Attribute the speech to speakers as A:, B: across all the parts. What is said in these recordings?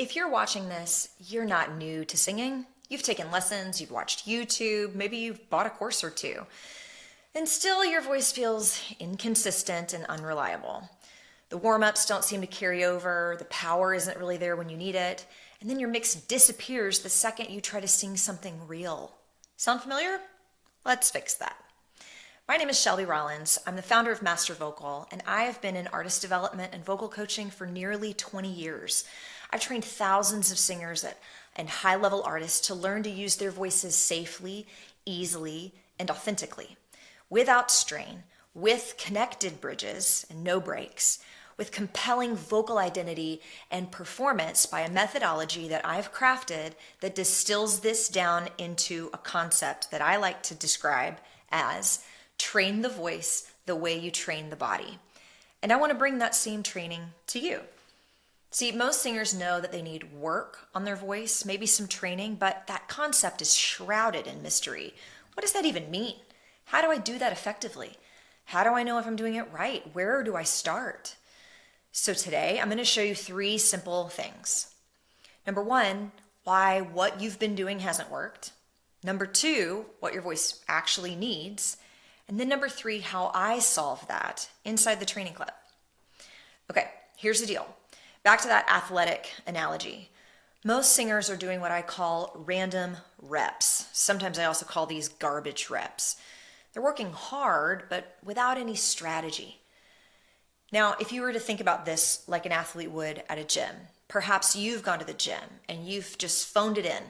A: If you're watching this, you're not new to singing. You've taken lessons, you've watched YouTube, maybe you've bought a course or two. And still your voice feels inconsistent and unreliable. The warm-ups don't seem to carry over, the power isn't really there when you need it, and then your mix disappears the second you try to sing something real. Sound familiar? Let's fix that. My name is Shelby Rollins. I'm the founder of Master Vocal, and I have been in artist development and vocal coaching for nearly 20 years. I've trained thousands of singers and high-level artists to learn to use their voices safely, easily, and authentically, without strain, with connected bridges and no breaks, with compelling vocal identity and performance by a methodology that I've crafted that distills this down into a concept that I like to describe as train the voice the way you train the body. And I want to bring that same training to you. See, most singers know that they need work on their voice, maybe some training, but that concept is shrouded in mystery. What does that even mean? How do I do that effectively? How do I know if I'm doing it right? Where do I start? So today, I'm going to show you 3 simple things. Number 1, why what you've been doing hasn't worked. Number 2, what your voice actually needs. And then number 3, how I solve that inside the training club. Okay, here's the deal. Back to that athletic analogy. Most singers are doing what I call random reps. Sometimes I also call these garbage reps. They're working hard, but without any strategy. Now, if you were to think about this like an athlete would at a gym, perhaps you've gone to the gym and you've just phoned it in,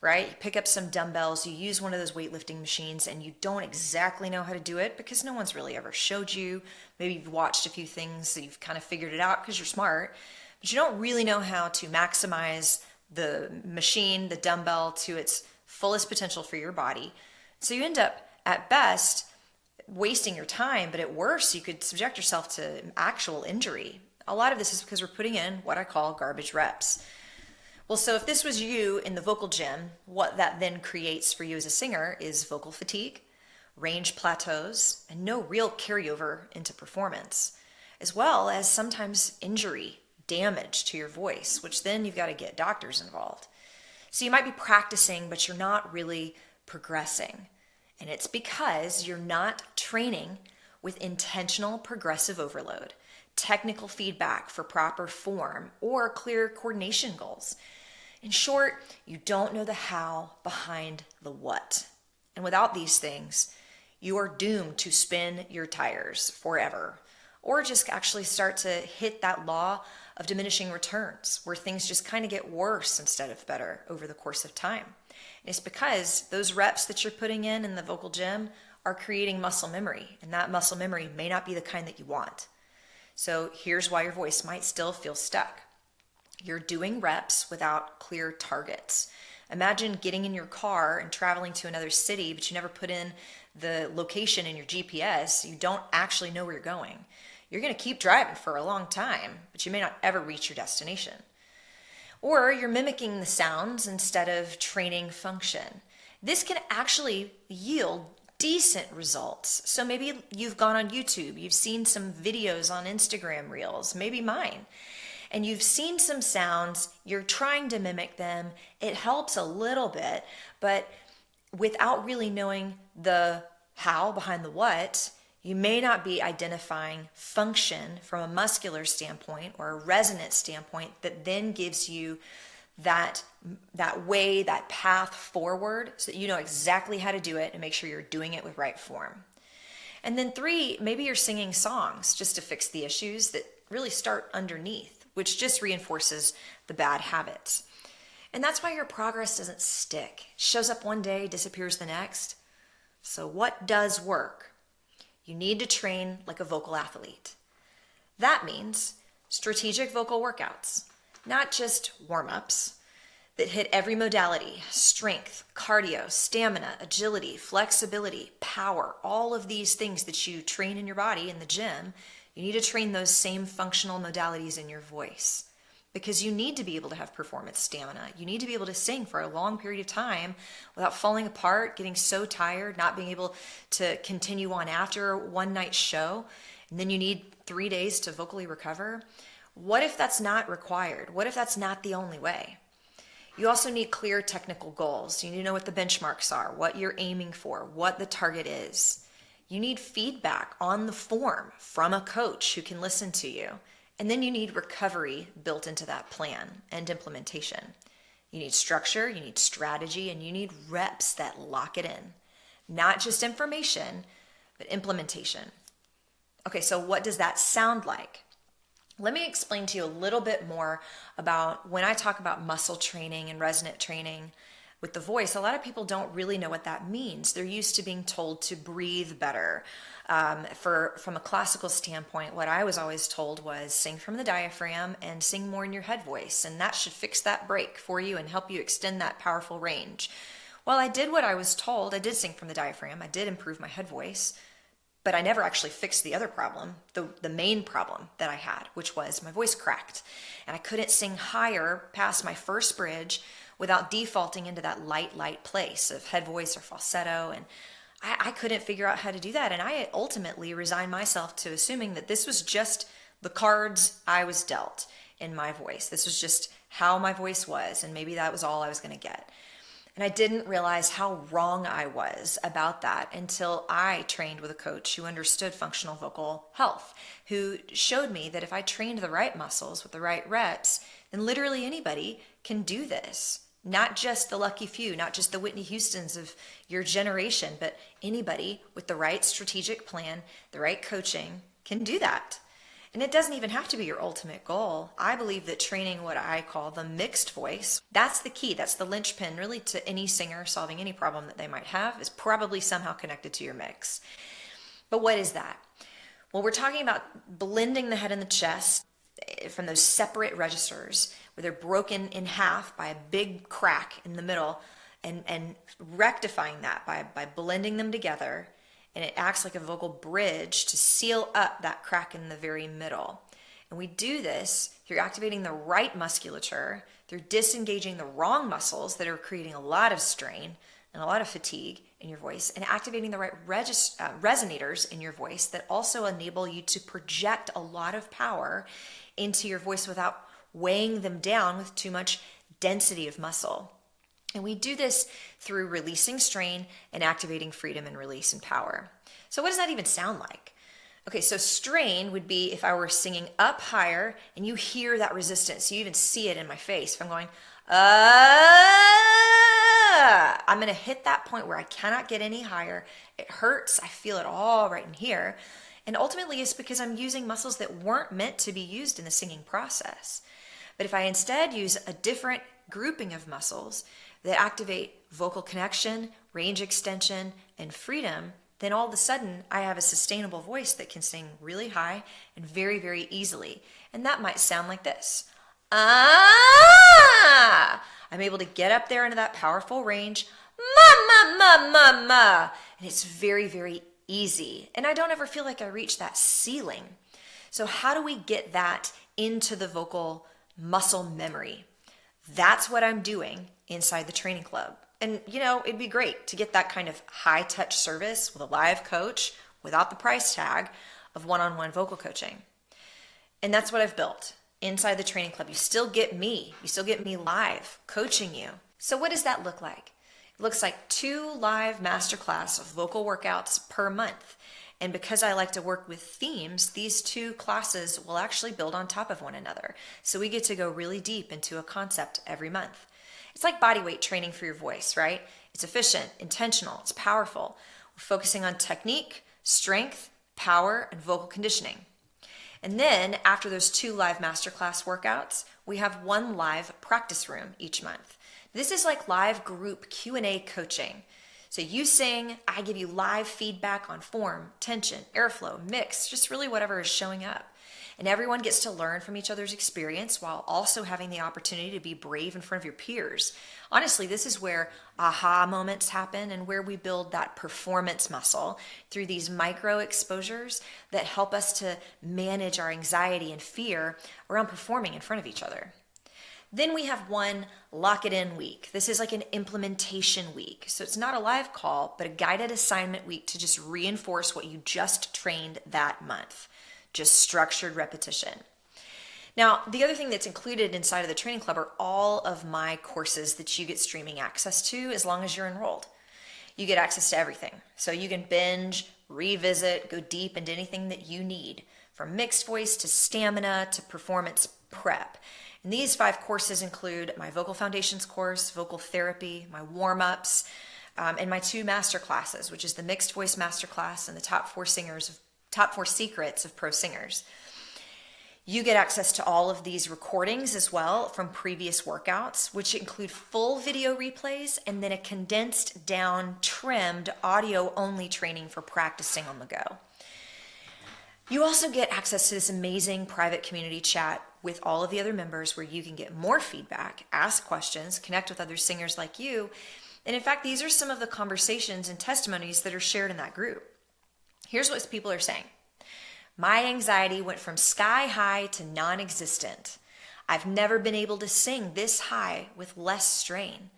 A: right? You pick up some dumbbells, you use one of those weightlifting machines, and you don't exactly know how to do it because no one's really ever showed you. Maybe you've watched a few things, so you've kind of figured it out because you're smart, but you don't really know how to maximize the machine, the dumbbell, to its fullest potential for your body. So you end up, at best, wasting your time, but at worst, you could subject yourself to actual injury. A lot of this is because we're putting in what I call garbage reps. Well, so if this was you in the vocal gym, what that then creates for you as a singer is vocal fatigue, range plateaus, and no real carryover into performance, as well as sometimes injury, damage to your voice, which then you've got to get doctors involved. So you might be practicing, but you're not really progressing. And it's because you're not training with intentional progressive overload, technical feedback for proper form, or clear coordination goals. In short, you don't know the how behind the what. And without these things, you are doomed to spin your tires forever, or just actually start to hit that law of diminishing returns, where things just kind of get worse instead of better over the course of time. And it's because those reps that you're putting in the vocal gym are creating muscle memory, and that muscle memory may not be the kind that you want. So here's why your voice might still feel stuck. You're doing reps without clear targets. Imagine getting in your car and traveling to another city, but you never put in the location in your GPS. You don't actually know where you're going. You're going to keep driving for a long time, but you may not ever reach your destination. Or you're mimicking the sounds instead of training function. This can actually yield decent results. So maybe you've gone on YouTube, you've seen some videos on Instagram Reels, maybe mine, and you've seen some sounds, you're trying to mimic them. It helps a little bit, but without really knowing the how behind the what, you may not be identifying function from a muscular standpoint or a resonance standpoint that then gives you that way, that path forward so that you know exactly how to do it and make sure you're doing it with right form. And then 3, maybe you're singing songs just to fix the issues that really start underneath, which just reinforces the bad habits. And that's why your progress doesn't stick. It shows up one day, disappears the next. So what does work? You need to train like a vocal athlete. That means strategic vocal workouts, not just warm-ups that hit every modality: strength, cardio, stamina, agility, flexibility, power, all of these things that you train in your body in the gym. You need to train those same functional modalities in your voice because you need to be able to have performance stamina. You need to be able to sing for a long period of time without falling apart, getting so tired, not being able to continue on after a one-night show. And then you need 3 days to vocally recover. What if that's not required? What if that's not the only way? You also need clear technical goals. You need to know what the benchmarks are, what you're aiming for, what the target is. You need feedback on the form from a coach who can listen to you. And then you need recovery built into that plan and implementation. You need structure, you need strategy, and you need reps that lock it in. Not just information, but implementation. Okay, so what does that sound like? Let me explain to you a little bit more about when I talk about muscle training and resonant training with the voice. A lot of people don't really know what that means. They're used to being told to breathe better. From a classical standpoint, what I was always told was sing from the diaphragm and sing more in your head voice, and that should fix that break for you and help you extend that powerful range. Well, I did what I was told. I did sing from the diaphragm. I did improve my head voice. But I never actually fixed the other problem, the main problem that I had, which was my voice cracked. And I couldn't sing higher past my first bridge without defaulting into that light place of head voice or falsetto. And I couldn't figure out how to do that. And I ultimately resigned myself to assuming that this was just the cards I was dealt in my voice. This was just how my voice was. And maybe that was all I was going to get. And I didn't realize how wrong I was about that until I trained with a coach who understood functional vocal health, who showed me that if I trained the right muscles with the right reps, then literally anybody can do this. Not just the lucky few, not just the Whitney Houstons of your generation, but anybody with the right strategic plan, the right coaching can do that. And it doesn't even have to be your ultimate goal. I believe that training what I call the mixed voice, that's the key. That's the linchpin really to any singer solving any problem that they might have, is probably somehow connected to your mix. But what is that? Well, we're talking about blending the head and the chest from those separate registers where they're broken in half by a big crack in the middle and rectifying that by blending them together. And it acts like a vocal bridge to seal up that crack in the very middle. And we do this through activating the right musculature, through disengaging the wrong muscles that are creating a lot of strain and a lot of fatigue in your voice, and activating the right resonators in your voice that also enable you to project a lot of power into your voice without weighing them down with too much density of muscle. And we do this through releasing strain and activating freedom and release and power. So what does that even sound like? Okay, so strain would be if I were singing up higher and you hear that resistance. You even see it in my face. If I'm going, I'm going to hit that point where I cannot get any higher. It hurts. I feel it all right in here. And ultimately it's because I'm using muscles that weren't meant to be used in the singing process. But if I instead use a different grouping of muscles that activate vocal connection, range extension, and freedom, then all of a sudden I have a sustainable voice that can sing really high and very, very easily. And that might sound like this. I'm able to get up there into that powerful range. Ma. And it's very, very easy. And I don't ever feel like I reach that ceiling. So how do we get that into the vocal muscle memory? That's what I'm doing inside the training club. And it'd be great to get that kind of high touch service with a live coach without the price tag of one-on-one vocal coaching. And that's what I've built inside the training club. You still get me. You still get me live coaching you. So what does that look like? It looks like 2 live masterclass of vocal workouts per month. And because I like to work with themes, these 2 classes will actually build on top of one another. So we get to go really deep into a concept every month. It's like body weight training for your voice, right? It's efficient, intentional, it's powerful. We're focusing on technique, strength, power, and vocal conditioning. And then after those 2 live masterclass workouts, we have 1 live practice room each month. This is like live group Q&A coaching. So you sing, I give you live feedback on form, tension, airflow, mix, just really whatever is showing up. And everyone gets to learn from each other's experience while also having the opportunity to be brave in front of your peers. Honestly, this is where aha moments happen and where we build that performance muscle through these micro exposures that help us to manage our anxiety and fear around performing in front of each other. Then we have 1 lock it in week. This is like an implementation week. So it's not a live call, but a guided assignment week to just reinforce what you just trained that month. Just structured repetition. Now, the other thing that's included inside of the training club are all of my courses that you get streaming access to as long as you're enrolled. You get access to everything. So you can binge, revisit, go deep into anything that you need, from mixed voice to stamina to performance prep. And these 5 courses include my vocal foundations course, vocal therapy, my warm-ups, and my 2 masterclasses, which is the mixed voice masterclass and the top 4 secrets of pro singers. You get access to all of these recordings as well from previous workouts, which include full video replays and then a condensed down, trimmed, audio-only training for practicing on the go. You also get access to this amazing private community chat with all of the other members where you can get more feedback, ask questions, connect with other singers like you. And in fact, these are some of the conversations and testimonies that are shared in that group. Here's what people are saying. My anxiety went from sky high to non-existent. I've never been able to sing this high with less strain.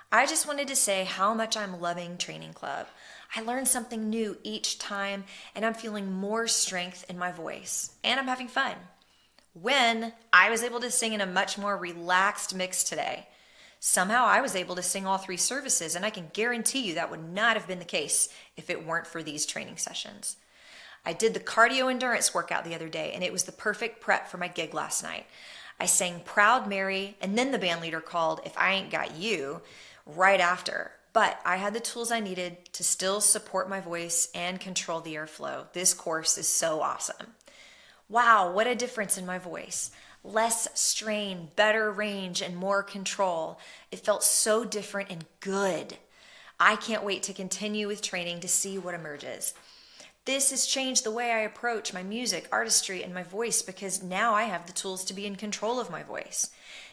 A: I just wanted to say how much I'm loving Training Club. I learn something new each time, and I'm feeling more strength in my voice, and I'm having fun. When I was able to sing in a much more relaxed mix today, somehow I was able to sing all 3 services, and I can guarantee you that would not have been the case if it weren't for these training sessions. I did the cardio endurance workout the other day, and it was the perfect prep for my gig last night. I sang Proud Mary, and then the band leader called If I Ain't Got You right after. But I had the tools I needed to still support my voice and control the airflow. This course is so awesome. Wow, what a difference in my voice. Less strain, better range, and more control. It felt so different and good. I can't wait to continue with training to see what emerges. This has changed the way I approach my music, artistry, and my voice because now I have the tools to be in control of my voice.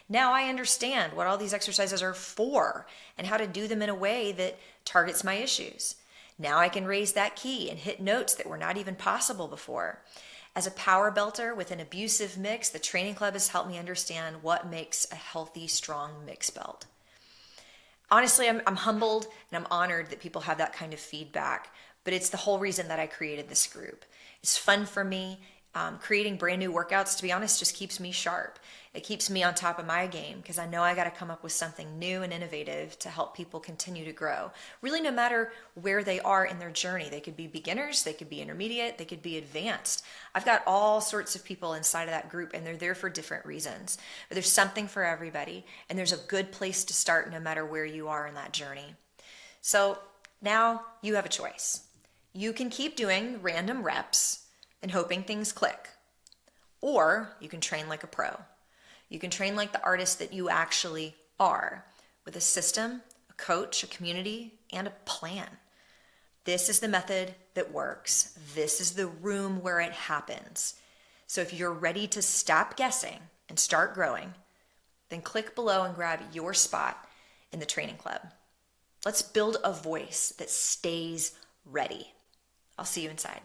A: Now I understand what all these exercises are for and how to do them in a way that targets my issues. Now I can raise that key and hit notes that were not even possible before. As a power belter with an abusive mix, the Training Club has helped me understand what makes a healthy, strong mix belt. Honestly, I'm humbled and I'm honored that people have that kind of feedback, but it's the whole reason that I created this group. It's fun for me. Creating brand new workouts, to be honest, just keeps me sharp. It keeps me on top of my game because I know I got to come up with something new and innovative to help people continue to grow. Really, no matter where they are in their journey. They could be beginners, they could be intermediate, they could be advanced. I've got all sorts of people inside of that group and they're there for different reasons. But there's something for everybody and there's a good place to start no matter where you are in that journey. So now you have a choice. You can keep doing random reps and hoping things click. Or you can train like a pro. You can train like the artist that you actually are, with a system, a coach, a community, and a plan. This is the method that works. This is the room where it happens. So if you're ready to stop guessing and start growing, then click below and grab your spot in the Training Club. Let's build a voice that stays ready. I'll see you inside.